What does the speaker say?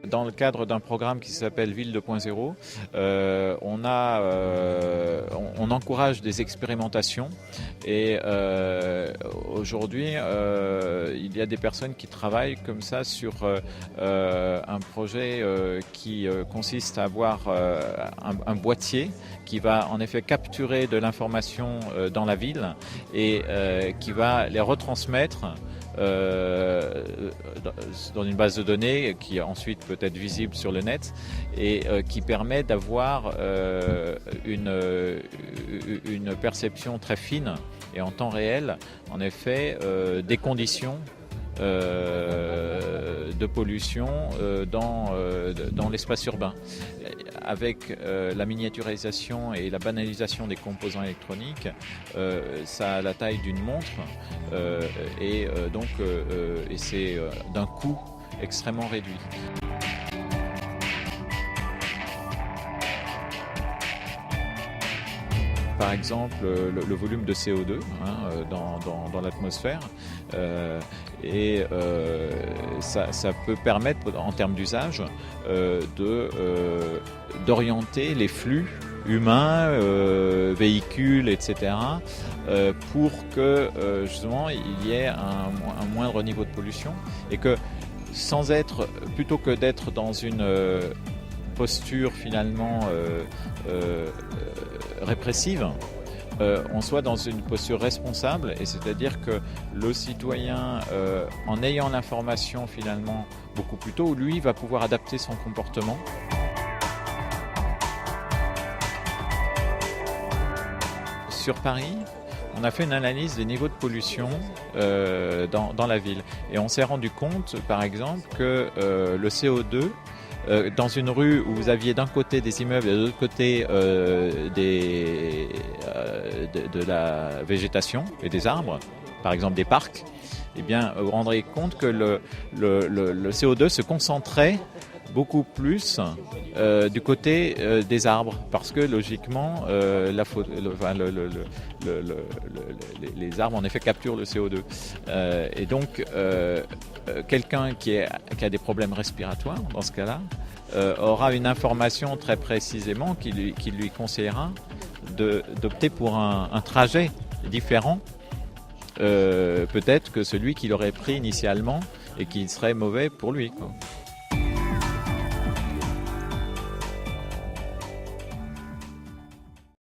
dans le cadre d'un programme qui s'appelle Ville 2.0, on encourage des expérimentations et aujourd'hui, il y a des personnes qui travaillent comme ça sur un projet qui consiste à avoir un boîtier qui va en effet capturer de l'information dans la ville et qui va les retransmettre dans une base de données qui ensuite peut être visible sur le net et qui permet d'avoir une perception très fine et en temps réel, en effet, des conditions de pollution dans l'espace urbain. Avec la miniaturisation et la banalisation des composants électroniques, ça a la taille d'une montre et c'est d'un coût extrêmement réduit. Par exemple, le volume de CO2 dans l'atmosphère ça peut permettre, en termes d'usage, d'orienter les flux humains, véhicules, etc., pour que justement il y ait un moindre niveau de pollution et que plutôt que d'être dans une posture finalement répressive, on soit dans une posture responsable, et c'est-à-dire que le citoyen, en ayant l'information finalement beaucoup plus tôt, lui va pouvoir adapter son comportement. Sur Paris, on a fait une analyse des niveaux de pollution dans la ville, et on s'est rendu compte, par exemple, que le CO2 dans une rue où vous aviez d'un côté des immeubles et de l'autre côté de la végétation et des arbres, par exemple des parcs, eh bien, vous vous rendrez compte que le CO2 se concentrait beaucoup plus du côté des arbres, parce que logiquement les arbres en effet capturent le CO2 et donc quelqu'un qui a des problèmes respiratoires dans ce cas-là aura une information très précisément qui lui conseillera d'opter pour un trajet différent peut-être que celui qu'il aurait pris initialement et qui serait mauvais pour lui, quoi.